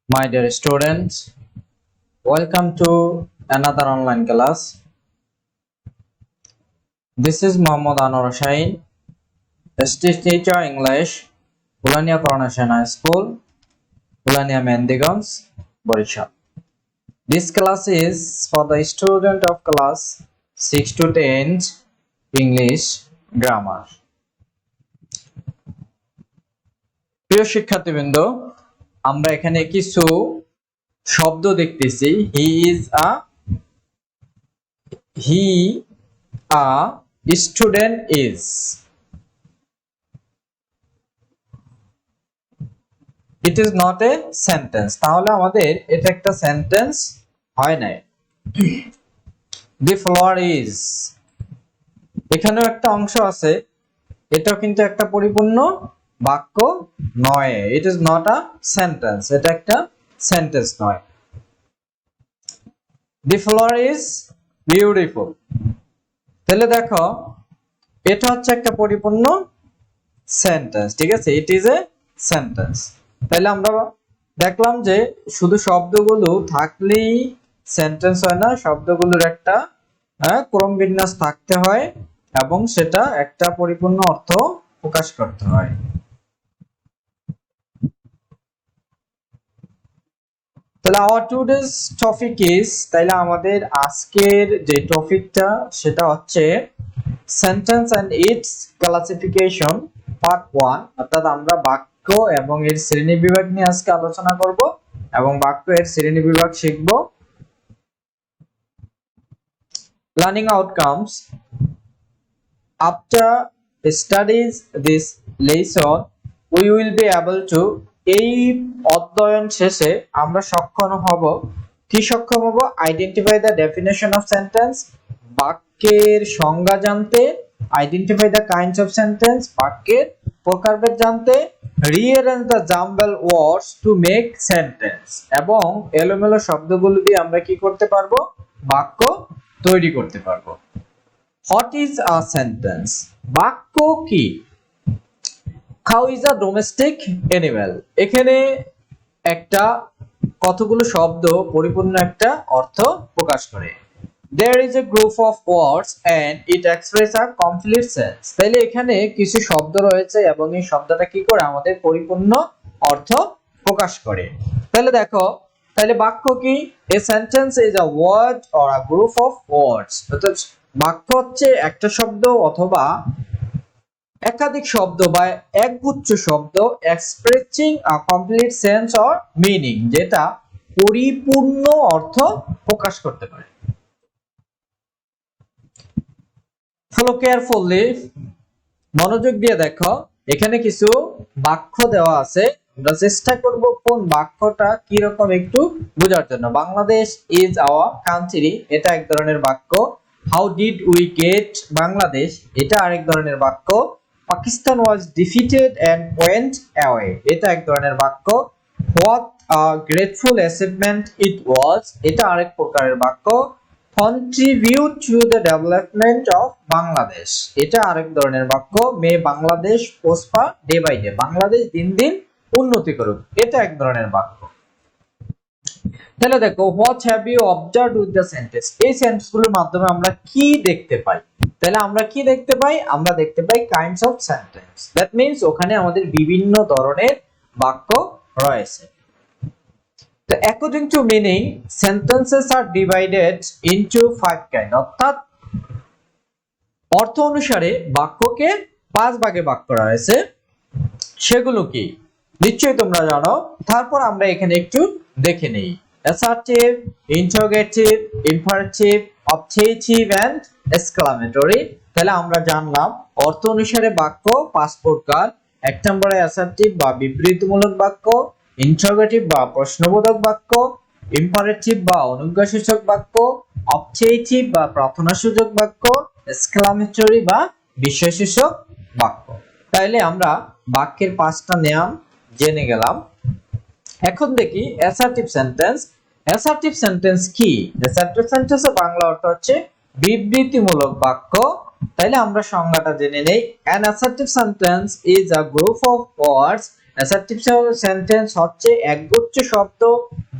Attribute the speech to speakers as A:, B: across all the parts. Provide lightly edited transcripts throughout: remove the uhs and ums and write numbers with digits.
A: My dear students, welcome to another online class. This is Muhammad Anwar Shahin, State Teacher English, Ulania Coronation High School, Ulania Mendigons, Borisha. This class is for the student of class 6 to 10 English Grammar. প্রিয় শিক্ষার্থীবৃন্দ, আমরা এখানে কিছু শব্দ দেখতেছি। হি a student is, it is not a sentence, তাহলে আমাদের এটা একটা সেন্টেন্স হয় নাই। the floor is, এখানেও একটা অংশ আছে, এটাও কিন্তু একটা পরিপূর্ণ বাক্য নয়। it is not a sentence, এটা একটা সেন্টেন্স নয়। the floor is beautiful, তাহলে দেখো এটা হচ্ছে একটা পরিপূর্ণ সেন্টেন্স, ঠিক আছে, ইট ইজ এ সেন্টেন্স। তাহলে আমরা দেখলাম যে শুধু শব্দগুলো থাকলেই সেন্টেন্স হয় না, শব্দগুলোর একটা ক্রম বিন্যাস থাকতে হয় এবং সেটা একটা পরিপূর্ণ অর্থ প্রকাশ করতে হয়। তাহলে our today's topic is, তাহলে আমাদের আজকের যে টপিকটা সেটা হচ্ছে sentence and its classification part 1, অর্থাৎ আমরা বাক্য এবং এর শ্রেণীবিভাগ নিয়ে আজকে আলোচনা করব এবং বাক্য এর শ্রেণীবিভাগ শিখব। Learning outcomes, after studies this lesson we will be able to, এই অধ্যয়ন শেষে আমরা সক্ষম হব identify the definition of sentence, বাক্যের সংজ্ঞা জানতে, identify the kinds of sentence, বাক্যের প্রকারভেদ জানতে, rearrange the jumble words to make sentence, এবং এলোমেলো শব্দগুলো দিয়ে আমরা কি করতে পারবো, বাক্য তৈরি করতে পারবো। হোয়াট ইজ আ সেন্টেন্স, বাক্য কি? Cow is a domestic animal, এখানে একটা কতগুলো শব্দ পরিপূর্ণ একটা অর্থ প্রকাশ করে। There is a group of words and it express a complete sense, তাহলে এখানে কিছু শব্দ রয়েছে এবং এই শব্দটা কি করে আমাদের পরিপূর্ণ অর্থ প্রকাশ করে। তাহলে দেখো, তাহলে বাক্য কি? A sentence is a word or a group of words, অর্থাৎ বাক্য হচ্ছে একটা শব্দ অথবা একাধিক শব্দ বা একগুচ্ছ শব্দ expressing a complete sense or meaning, যেটা পরিপূর্ণ অর্থ প্রকাশ করতে পারে। ফলো কেয়ারফুলি, মনোযোগ দিয়ে দেখো, এখানে কিছু বাক্য দেওয়া আছে, আমরা চেষ্টা করব কোন বাক্যটা কি রকম একটু বোঝার জন্য। বাংলাদেশ ইজ আওয়ার কান্ট্রি, এটা এক ধরনের বাক্য। How did we get Bangladesh, এটা আরেক ধরনের বাক্য। Pakistan was defeated and went away, এটা এক ধরনের বাক্য। What a grateful achievement it was, এটা আরেক প্রকারের বাক্য। Contribute to the development of Bangladesh, এটা আরেক ধরনের বাক্য। May Bangladesh prosper day by day, Bangladesh দিন দিন উন্নতি করুক, এটা এক ধরনের বাক্য। তাহলে দেখো, what have you observed with the sentence, এই সেন্টেন্সগুলোর মাধ্যমে আমরা কি দেখতে পাই? তাহলে আমরা কি দেখতে পাই? আমরা দেখতে পাই kinds of sentence, that means ওখানে আমাদের বিভিন্ন ধরনের বাক্য রয়েছে। তো according to meaning sentences are divided into 5 kind, অর্থাৎ অর্থ অনুসারে বাক্যকে 5 ভাগে ভাগ করা হয়েছে। সেগুলো কি নিশ্চয়ই তোমরা জানো, তারপর আমরা এখানে একটু দেখে নেই। Assertive, interrogative, imperative, objective and exclamatory. তাহলে আমরা জানলাম অর্থ অনুসারে বাক্য 5 প্রকার। এক নম্বরে অ্যাসার্টিভ বা বিবৃতিমূলক বাক্য, ইন্টারোগেটিভ বা প্রশ্নবোধক বাক্য, ইম্পারেটিভ বা অনুজ্ঞাসূচক বাক্য, অবজেক্টিভ বা প্রার্থনাসূচক বাক্য, এক্সক্লামেটরি বা বিস্ময়সূচক বাক্য। তাইলে আমরা বাক্যের 5টা নিয়ম জেনে গেলাম। এখন দেখি অ্যাসার্টিভ সেন্টেন্স। অ্যাসার্টিভ সেন্টেন্স কি? অ্যাসার্টিভ সেন্টেন্সের বাংলা অর্থ হচ্ছে বিবৃতিমূলক বাক্য। তাইলে আমরা সংজ্ঞাটা জেনে নেই। An assertive sentence is a group of words assertive sentence হচ্ছে একগুচ্ছ শব্দ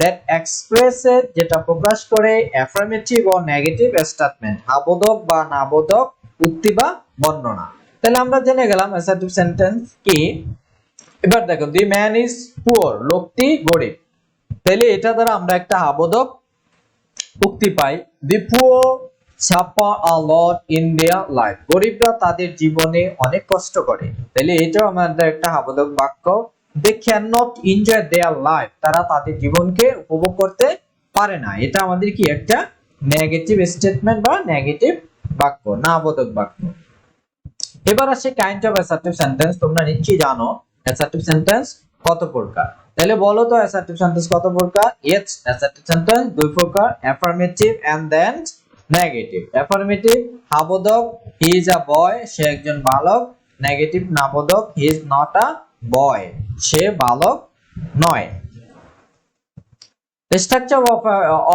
A: দ্যাট এক্সপ্রেসেস, যেটা প্রকাশ করে অ্যাফার্মেটিভ ও নেগেটিভ স্টেটমেন্ট, হাবোধক বা নাবোধক উক্তি বা বর্ণনা। তাহলে আমরা জেনে গেলাম অ্যাসার্টিভ সেন্টেন্স কি। এবার দেখো, দি ম্যান ইজ পুয়ার, লোকটি গরিব। তাহলে এটা দ্বারা আমরা একটা হাবোধক উক্তি পাই, the poor suffer a lot in their life, গরিবরা তাদের জীবনে অনেক কষ্ট করে। তাহলে এটাও আমাদের একটা হাবোধক বাক্য। They can not enjoy their life, তারা তাদের জীবনকে উপভোগ করতে পারে না। এটা আমাদের কি একটা নেগেটিভ স্টেটমেন্ট বা নেগেটিভ বাক্য, নাবোধক বাক্য। এবার আসে কাইন্ড অফ অ্যাসার্টিভ সেন্টেন্স। তোমরা নিশ্চয়ই জানো অ্যাসার্টিভ সেন্টেন্স কত প্রকার। তাহলে বলো তো অ্যাসার্টিভ সেন্টেন্স কত প্রকার? ইয়েস, অ্যাসার্টিভ সেন্টেন্স দুই প্রকার, affirmative and then negative. Affirmative হাবোধক, হি ইজ আ বয়, সে একজন বালক। নেগেটিভ নাবোধক, he is not a boy, সে বালক নয়। স্ট্রাকচার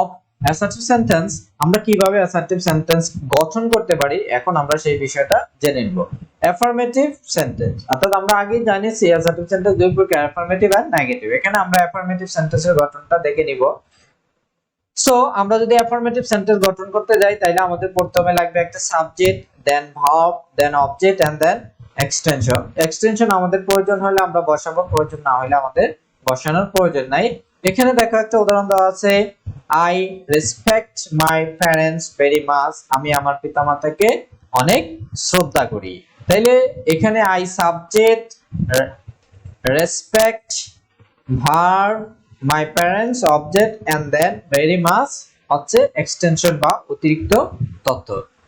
A: অফ অ্যাসার্টিভ সেন্টেন্স, আমরা কিভাবে অ্যাসার্টিভ সেন্টেন্স গঠন করতে পারি এখন আমরা সেই বিষয়টা জেনে নিব। অ্যাফার্মেটিভ সেন্টেন্স, অর্থাৎ আমরা আগেই জানিয়েছি অ্যাসার্টিভ সেন্টেন্স দুই প্রকার, অ্যাফার্মেটিভ এন্ড নেগেটিভ। এখানে আমরা অ্যাফার্মেটিভ সেন্টেন্সের গঠনটা দেখে নিব। সো আমরা যদি অ্যাফার্মেটিভ সেন্টেন্স গঠন করতে যাই তাহলে আমাদের প্রথমে লাগবে একটা subject, then verb, then object and then extension. Extension আমাদের প্রয়োজন হলে আমরা বসাবো, প্রয়োজন না হলে আমাদের বসানোর প্রয়োজন নাই। এখানে দেখো একটা উদাহরণ দেওয়া আছে, I respect my parents very much, আমি আমার পিতামাতাকে অনেক শ্রদ্ধা করি। তাইলে এখানে I subject, respect verb, my parents object and then very much হচ্ছে এক্সটেনশন বা অতিরিক্ত তথ্য।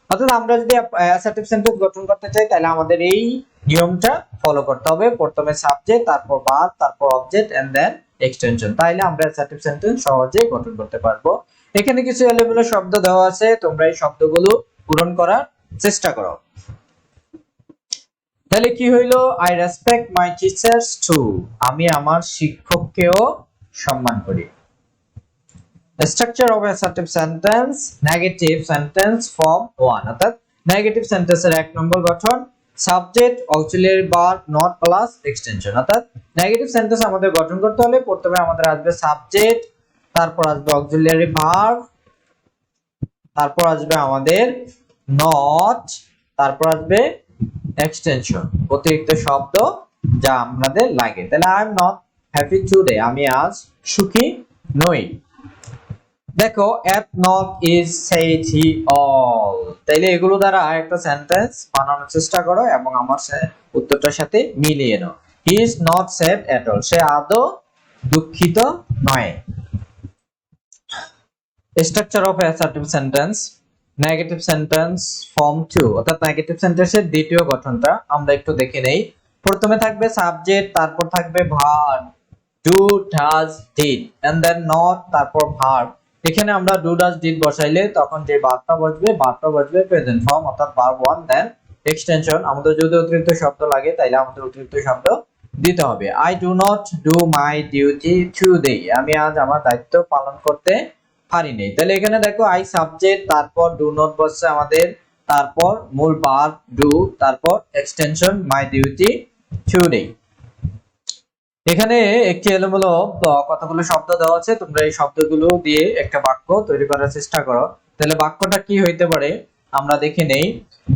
A: অর্থাৎ আমরা যদি অ্যাসার্টিভ সেন্টেন্স গঠন করতে চাই তাহলে আমাদের এই নিয়মটা ফলো করতে হবে, প্রথমে সাবজেক্ট, তারপর ভার্ব, তারপর অবজেক্ট এন্ড দেন এক্সটেনশন। তাইলে আমরা অ্যাসার্টিভ সেন্টেন্স সহজেই গঠন করতে পারবো। এখানে কিছু এলোমেলো শব্দ দেওয়া আছে, তোমরা এই শব্দগুলো পূরণ করার চেষ্টা করো। তাহলে কি হইলো? I respect my teachers too, আমি আমার শিক্ষককেও সম্মান করি। Structure of assertive sentence, negative sentence form 1, অর্থাৎ নেগেটিভ সেন্টেন্সের এক নম্বর গঠন, subject auxiliary verb not plus extension. অর্থাৎ নেগেটিভ সেন্টেন্স আমাদের গঠন করতে হলে প্রথমে আমাদের আসবে সাবজেক্ট, তারপর আসবে অক্সিলিয়ারি ভার্ব, তারপর আসবে আমাদের নট, তারপর আসবে এক্সটেনশন, অতিরিক্ত শব্দ যা আমাদের লাগে। তাহলে I am not happy today, আমি আজ সুখী নই। দেখো, at not is sad he all, তাইলে এগুলো দ্বারা একটা সেন্টেন্স বানানোর চেষ্টা করো এবং আমার উত্তরটার সাথে মিলিয়ে নাও। He is not sad at all, সে আদৌ দুঃখিত নয়। Structure of assertive sentence, negative sentence form 2, অর্থাৎ নেগেটিভ সেন্টেন্সের দ্বিতীয় গঠনটা আমরা একটু দেখে নেই। প্রথমে থাকবে সাবজেক্ট, তারপর থাকবে verb, do does did and then not, তারপর ভার্ব। এখানে আমরা ডু ডাজ ডিড বসাইলে তখন যে ভার্বটা বসবে প্রেজেন্ট ফর্ম, অর্থাৎ ভার্ব 1 দেন এক্সটেনশন। আমাদের যদি অতিরিক্ত শব্দ লাগে তাহলে আমাদের অতিরিক্ত শব্দ দিতে হবে। I do not do my duty today, আমি আজ আমার দায়িত্ব পালন করতে পারি নাই। তাহলে এখানে দেখো আই সাবজেক্ট, তারপর ডু নট বসছে আমাদের, তারপর মূল ভার্ব ডু, তারপর এক্সটেনশন মাই ডিউটি টুডে। এখানে একটি এলোমেলো কতগুলো শব্দ দেওয়া আছে, তোমরা এই শব্দগুলো দিয়ে একটা বাক্য তৈরি করার চেষ্টা করো। তাহলে বাক্যটা কি হইতে পারে আমরা দেখে নেই।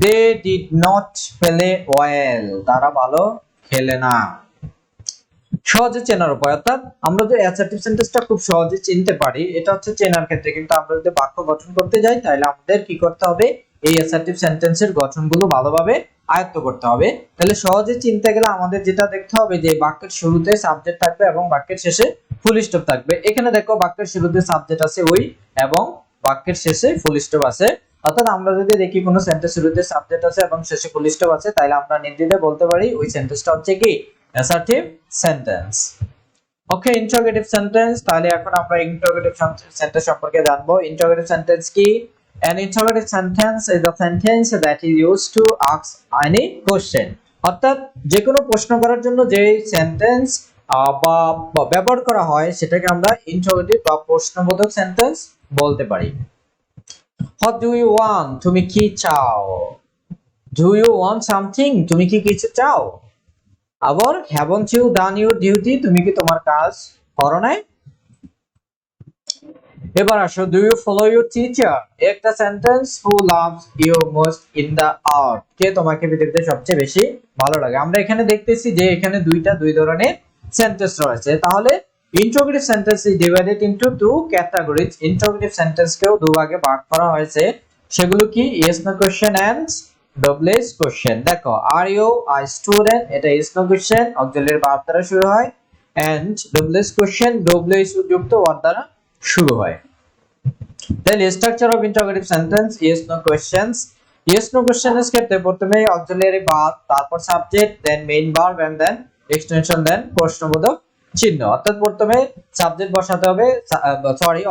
A: They did not play well, তারা ভালো খেলে না। সহজে চেনার উপায়, অর্থাৎ আমরা যে অ্যাসার্টিভ সেন্টেন্সটা খুব সহজে চিনতে পারি এটা হচ্ছে চেনার ক্ষেত্রে, কিন্তু আমরা যদি বাক্য গঠন করতে যাই তাহলে আমাদের কি করতে হবে? এই অ্যাসার্টিভ সেন্টেন্সের গঠনগুলো ভালোভাবে আয়ত্ত করতে হবে। তাহলে সহজে চিনতে গেলে আমাদের যেটা দেখতে হবে যে বাক্যের শুরুতে সাবজেক্ট থাকবে এবং বাক্যের শেষে ফুল স্টপ থাকবে। এখানে দেখো বাক্যের শুরুতে সাবজেক্ট আছে ওই এবং বাক্যের শেষে ফুল স্টপ আছে। অর্থাৎ আমরা যদি দেখি কোনো সেন্টেন্স শুরুতে সাবজেক্ট আছে এবং শেষে ফুল স্টপ আছে তাহলে আমরা নির্দ্বিধায় বলতে পারি ওই সেন্টেন্সটা হচ্ছে কি assertive sentence. ওকে, ইন্টারোগেটিভ সেন্টেন্স। তাহলে এখন আমরা ইন্টারোগেটিভ সেন্টেন্স সম্পর্কে জানবো। ইন্টারোগেটিভ সেন্টেন্স কি? An interrogative sentence is a sentence that is used to ask any question. অর্থাৎ যে কোনো প্রশ্ন করার জন্য যে সেন্টেন্স বা ব্যবহার করা হয় সেটাকে আমরা ইন্টারোগেটিভ বা প্রশ্নবোধক সেন্টেন্স বলতে পারি। What do you want? তুমি কি চাও? Do you want something? তুমি কি কিছু চাও? আবার haven't you done your duty, তুমি কি তোমার কাজ করো নাই? এবার আসো, do you follow your teacher, একটা sentence, who loves you most in the earth, কে তোমাকে পৃথিবীতে সবচেয়ে বেশি ভালো লাগে। আমরা এখানে দেখতেছি যে এখানে দুই ধরনের সেন্টেন্স রয়েছে, তাহলে interrogative sentence is divided into two categories, interrogative sentence কেও দুই ভাগে ভাগ করা হয়েছে, সেগুলো কি yes no question and ডবলএস question. দেখো, আর ইউ আ স্টুডেন্ট, এটা yes no question auxiliary verb দ্বারা শুরু হয়, এন্ড ডবলএস কোশ্চেন ডবলএস যুক্ত ওয়ার্ড দ্বারা শুরু হয়। Then structure of interrogative sentence, yes no questions, yes no questions ক্ষেত্রে প্রথমে auxiliary verb, তারপর subject, then main verb and then extension, then প্রশ্নবোধক চিহ্ন। অর্থাৎ প্রথমে সাবজেক্ট বসাতে হবে,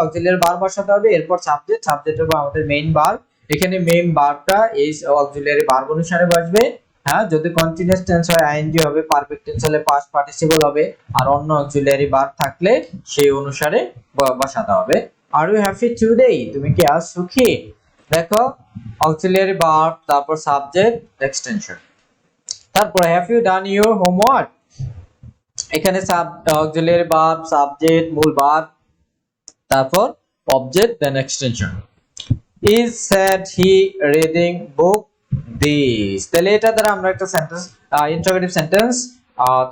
A: auxiliary verb বসাতে হবে, এরপর সাবজেক্ট, সাবজেক্টের পর আমাদের মেইন ভার্ব। এখানে মেইন ভার্বটা এই auxiliary verb অনুসারে বসবে। হ্যাঁ, যদি কন্টিনিউয়াস টেন্স হয় আইএনজি হবে, পারফেক্ট টেন্স হলে পাস্ট পার্টিসিপল হবে, আর অন্য auxiliary verb থাকলে সেই অনুসারে বসাতে হবে। আর ইউ হ্যাপি টুডে, তুমি কি আজ সুখী? দেখো, অক্সিলিয়ারি ভার্ব, তারপর সাবজেক্ট, এক্সটেনশন, তারপর have you done your homework, এখানে অক্সিলিয়ারি ভার্ব, সাবজেক্ট, মূল ভার্ব, তারপর object, then extension. Is sad he reading book this, তাহলে এটা দ্বারা আমরা একটা সেন্টেন্স, ইন্টারোগেটিভ সেন্টেন্স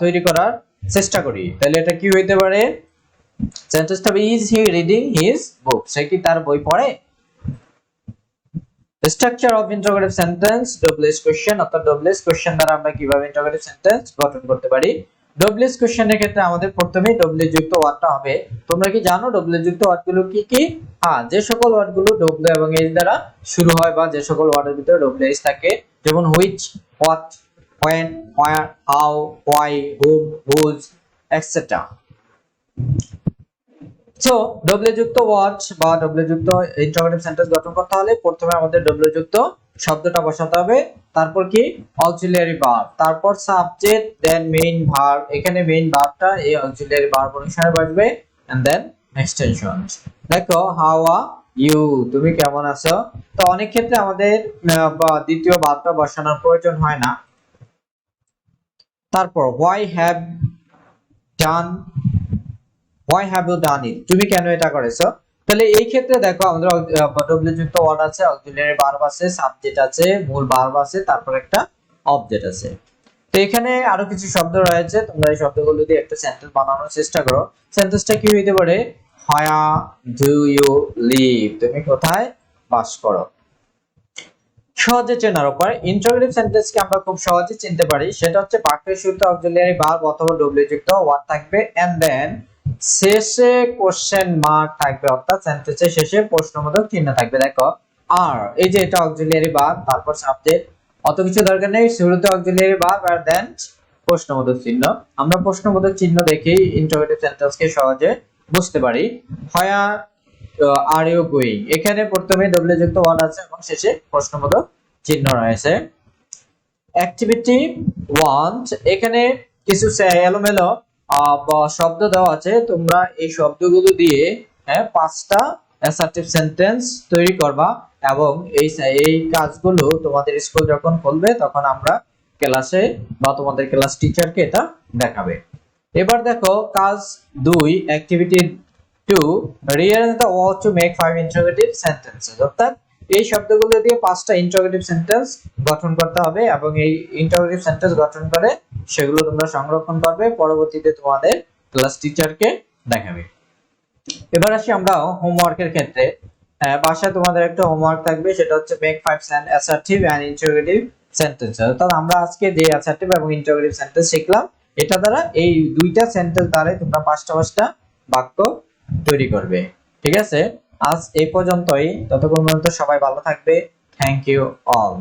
A: তৈরি করার চেষ্টা করি। তাহলে এটা কি হইতে পারে? সেন্টেন্সটা হবে is he reading his book, সে কি তার বই পড়ে? Structure of interrogative sentence, W H question, অর্থাৎ ডবলএস কোশ্চেন দ্বারা আমরা কিভাবে ইন্টারোগেটিভ সেন্টেন্স গঠন করতে পারি। ডবলএস কোশ্চেনের ক্ষেত্রে আমাদের প্রথমে ডবলএস যুক্ত ওয়ার্ডটা হবে। তোমরা কি জানো ডবলএস যুক্ত ওয়ার্ডগুলো কি কি? হ্যাঁ, যে সকল ওয়ার্ডগুলো ডব্লিউ এবং এস দ্বারা শুরু হয়, বা যে সকল ওয়ার্ডের ভিতরে ডবলএস থাকে, যেমন which, what, when, where, how, why, whom, whose, etcetera. So W যুক্ত ওয়ার্ড বা ডব্লিউ যুক্ত ইন্টারোগেটিভ সেন্টেন্স গঠন করতে হলে প্রথমে আমাদের ডব্লিউ যুক্ত শব্দটা বসাতে হবে, তারপর কি অক্সিলিয়ারি ভার্ব, তারপর সাবজেক্ট, দেন মেইন ভার্ব, এখানে মেইন ভার্বটা এই অক্সিলিয়ারি ভার্ব অনুসারে বসবে, এন্ড দেন এক্সটেনশনস। দেখো, হাউ আর ইউ, তুমি কেমন আছো? তো অনেক ক্ষেত্রে আমাদের দ্বিতীয় ভার্বটা বসানোর প্রয়োজন হয় না। তারপর why have done, why have you done it, তুমি কেন এটা করেছো? তাহলে এই ক্ষেত্রে দেখো আমাদের ডব্লিউ যুক্ত ওয়ার্ড আছে, অক্সিলিয়ারি ভার্ব আছে, সাবজেক্ট আছে, মূল ভার্ব আছে, তারপর একটা অবজেক্ট আছে। তো এখানে আরো কিছু শব্দ রয়েছে, তোমরা এই শব্দগুলো দিয়ে একটা সেন্টেন্স বানানোর চেষ্টা করো। সেন্টেন্সটা কি হইতে পারে? Where do you live, তুমি কোথায় বাস করো? সহজে চেনার উপায়, ইন্টারোগেটিভ সেন্টেন্সকে আমরা খুব সহজে চিনতে পারি, সেটা হচ্ছে বাক্যের শুরুতে অক্সিলিয়ারি ভার্ব অথবা ডব্লিউ যুক্ত ওয়ার্ড থাকবে, এন্ড দেন শেষে কোশ্চেন মার্ক থাকবে, অর্থাৎ সেন্টেন্সের শেষে প্রশ্নবোধক চিহ্ন থাকবে। দেখো, আর এই যে এটা অক্সিলিয়ারি ভার্ব, তারপর সাবজেক্ট, অত কিছু দরকার নেই, শুরুতে অক্সিলিয়ারি ভার্ব আর দেন প্রশ্নবোধক চিহ্ন। আমরা প্রশ্নবোধক চিহ্ন দেখেই ইন্টারোগেটিভ সেন্টেন্সকে সহজে বুঝতে পারি। হোয়ার আর ইউ গোয়িং, এখানে প্রথমে ডব্লিউ যুক্ত ওয়ার্ড আছে এবং শেষে প্রশ্নবোধক চিহ্ন রয়েছে। অ্যাক্টিভিটি 1, এখানে কিছু এলোমেলো শব্দ দেওয়া আছে, তোমরা এই শব্দগুলো দিয়ে পাঁচটা অ্যাসার্টিভ সেন্টেন্স তৈরি করবা, এবং এই কাজগুলো তোমাদের স্কুল যখন খুলবে তখন আমরা ক্লাসে বা তোমাদের ক্লাস টিচারকে এটা দেখাবে। এবার দেখো কাজ 2, activity 2, rearrange the word to make 5 interrogative sentences, অর্থাৎ এই শব্দগুলো দিয়ে 5টা ইন্টারোগেটিভ সেন্টেন্স গঠন করতে হবে, এবং এই ইন্টারোগেটিভ সেন্টেন্স গঠন করে সেগুলো তোমরা সংরক্ষণ করবে, পরবর্তীতে তোমাদের ক্লাস টিচারকে দেখাবে। এবার আসি আমরা হোমওয়ার্কের ক্ষেত্রে। বাসায় তোমাদের একটা হোমওয়ার্ক থাকবে, সেটা হচ্ছে make 5 assertive and interrogative sentences. অর্থাৎ আমরা আজকে যে অ্যাসার্টিভ এবং ইন্টারোগেটিভ সেন্টেন্স শিখলাম, এটা দ্বারা এই দুইটা সেন্টেন্স দ্বারাই তোমরা 5টা বাক্য তৈরি করবে। ঠিক আছে, আজ এই পর্যন্তই, ততক্ষণ পর্যন্ত সবাই ভালো থাকবে। Thank you all.